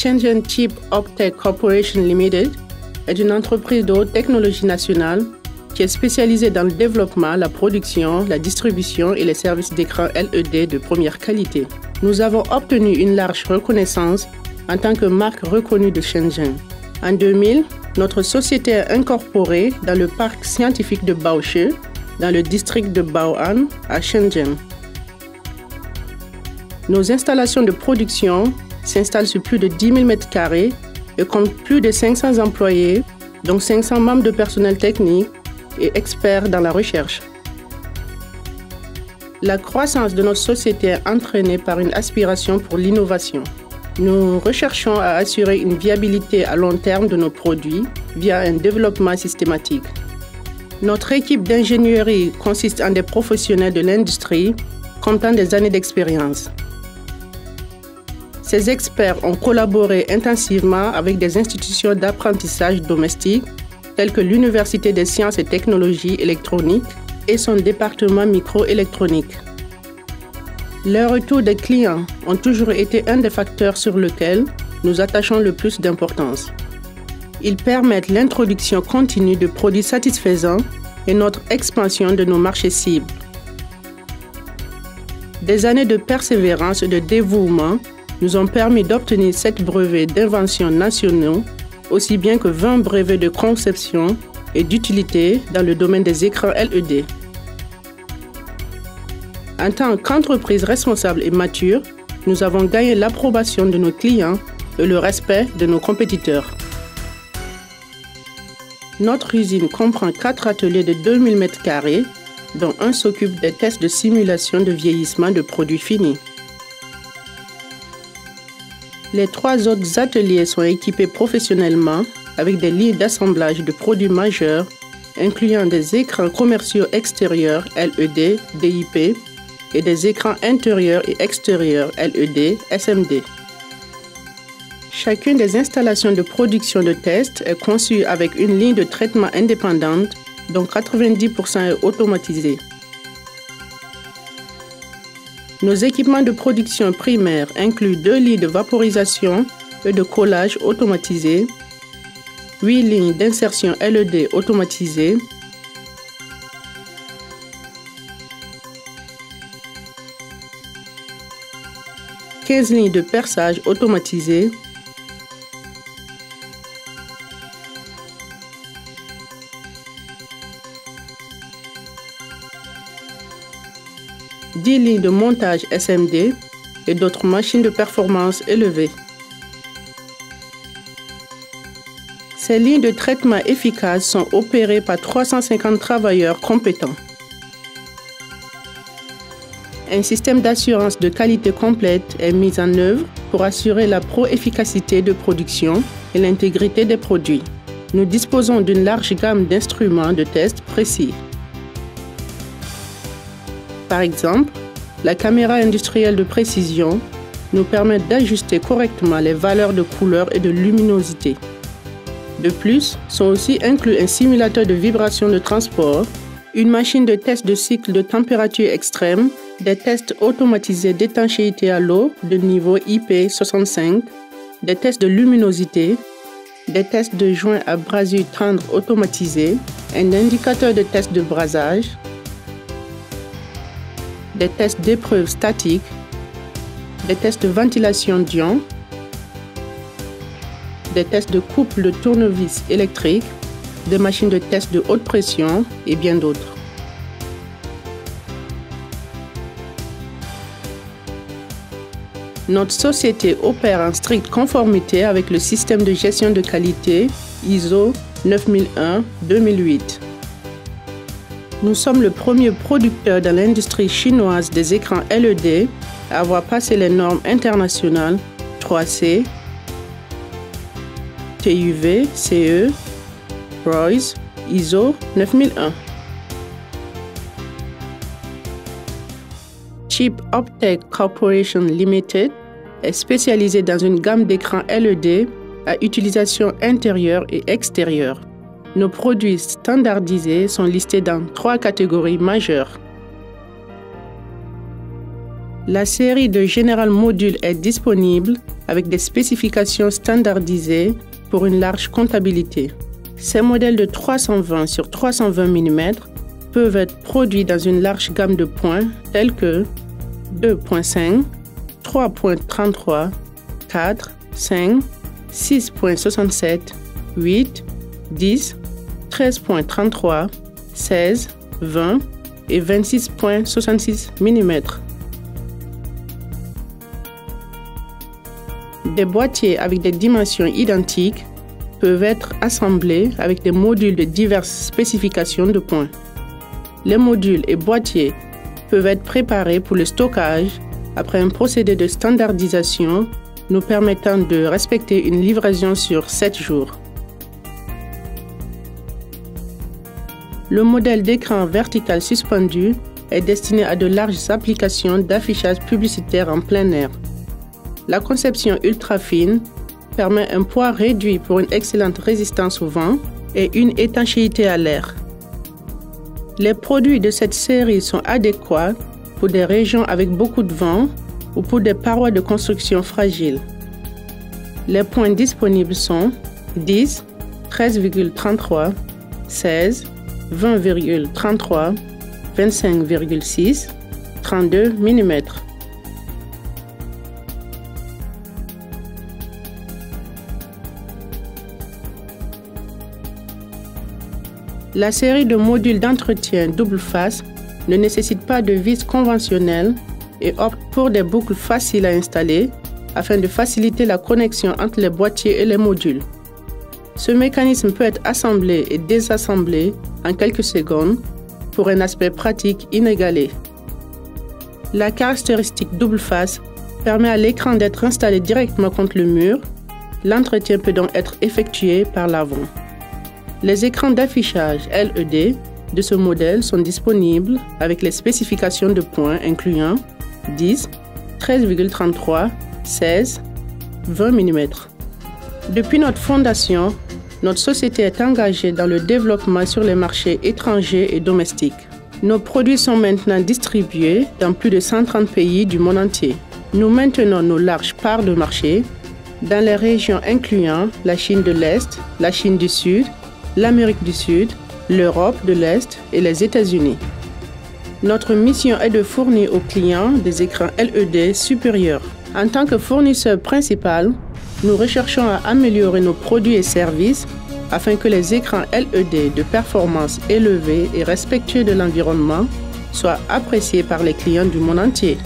Shenzhen Chip Optech Corporation Limited est une entreprise de haute technologie nationale qui est spécialisée dans le développement, la production, la distribution et les services d'écran LED de première qualité. Nous avons obtenu une large reconnaissance en tant que marque reconnue de Shenzhen. En 2000, notre société est incorporée dans le parc scientifique de Baoshi, dans le district de Bao'an, à Shenzhen. Nos installations de production s'installent sur plus de 10 000 m² et comptent plus de 500 employés, dont 500 membres de personnel technique et experts dans la recherche. La croissance de notre société est entraînée par une aspiration pour l'innovation. Nous recherchons à assurer une viabilité à long terme de nos produits via un développement systématique. Notre équipe d'ingénierie consiste en des professionnels de l'industrie comptant des années d'expérience. Ces experts ont collaboré intensivement avec des institutions d'apprentissage domestiques telles que l'Université des sciences et technologies électroniques et son département microélectronique. Les retours des clients ont toujours été un des facteurs sur lesquels nous attachons le plus d'importance. Ils permettent l'introduction continue de produits satisfaisants et notre expansion de nos marchés cibles. Des années de persévérance et de dévouement nous ont permis d'obtenir 7 brevets d'invention nationaux, aussi bien que 20 brevets de conception et d'utilité dans le domaine des écrans LED. En tant qu'entreprise responsable et mature, nous avons gagné l'approbation de nos clients et le respect de nos compétiteurs. Notre usine comprend 4 ateliers de 2000 m², dont un s'occupe des tests de simulation de vieillissement de produits finis. Les 3 autres ateliers sont équipés professionnellement avec des lignes d'assemblage de produits majeurs, incluant des écrans commerciaux extérieurs LED, DIP, et des écrans intérieurs et extérieurs LED, SMD. Chacune des installations de production de test est conçue avec une ligne de traitement indépendante, dont 90% est automatisée. Nos équipements de production primaires incluent 2 lignes de vaporisation et de collage automatisées, 8 lignes d'insertion LED automatisées, 15 lignes de perçage automatisées, « 10 lignes de montage SMD et d'autres machines de performance élevée. Ces lignes de traitement efficaces sont opérées par 350 travailleurs compétents. Un système d'assurance de qualité complète est mis en œuvre pour assurer la pro-efficacité de production et l'intégrité des produits. Nous disposons d'une large gamme d'instruments de test précis. Par exemple, la caméra industrielle de précision nous permet d'ajuster correctement les valeurs de couleur et de luminosité. De plus, sont aussi inclus un simulateur de vibration de transport, une machine de test de cycle de température extrême, des tests automatisés d'étanchéité à l'eau de niveau IP65, des tests de luminosité, des tests de joints à brasure tendre automatisés, un indicateur de test de brasage, des tests d'épreuve statique, des tests de ventilation d'ion, des tests de couple de tournevis électrique, des machines de test de haute pression et bien d'autres. Notre société opère en stricte conformité avec le système de gestion de qualité ISO 9001-2008. Nous sommes le premier producteur dans l'industrie chinoise des écrans LED à avoir passé les normes internationales 3C, TUV, CE, RoHS, ISO 9001. Chip Optech Corporation Limited est spécialisée dans une gamme d'écrans LED à utilisation intérieure et extérieure. Nos produits standardisés sont listés dans 3 catégories majeures. La série de General Module est disponible avec des spécifications standardisées pour une large comptabilité. Ces modèles de 320 sur 320 mm peuvent être produits dans une large gamme de points tels que 2.5, 3.33, 4, 5, 6.67, 8, 10, 13.33, 16, 20 et 26.66 mm. Des boîtiers avec des dimensions identiques peuvent être assemblés avec des modules de diverses spécifications de points. Les modules et boîtiers peuvent être préparés pour le stockage après un procédé de standardisation nous permettant de respecter une livraison sur 7 jours. Le modèle d'écran vertical suspendu est destiné à de larges applications d'affichage publicitaire en plein air. La conception ultra fine permet un poids réduit pour une excellente résistance au vent et une étanchéité à l'air. Les produits de cette série sont adéquats pour des régions avec beaucoup de vent ou pour des parois de construction fragiles. Les points disponibles sont 10, 13,33, 16, 20,33, 25,6, 32 mm. La série de modules d'entretien double face ne nécessite pas de vis conventionnelles et opte pour des boucles faciles à installer afin de faciliter la connexion entre les boîtiers et les modules. Ce mécanisme peut être assemblé et désassemblé en quelques secondes pour un aspect pratique inégalé. La caractéristique double face permet à l'écran d'être installé directement contre le mur. L'entretien peut donc être effectué par l'avant. Les écrans d'affichage LED de ce modèle sont disponibles avec les spécifications de points incluant 10, 13,33, 16, 20 mm. Depuis notre fondation, notre société est engagée dans le développement sur les marchés étrangers et domestiques. Nos produits sont maintenant distribués dans plus de 130 pays du monde entier. Nous maintenons nos larges parts de marché dans les régions incluant la Chine de l'Est, la Chine du Sud, l'Amérique du Sud, l'Europe de l'Est et les États-Unis. Notre mission est de fournir aux clients des écrans LED supérieurs. En tant que fournisseur principal, nous recherchons à améliorer nos produits et services afin que les écrans LED de performance élevée et respectueux de l'environnement soient appréciés par les clients du monde entier.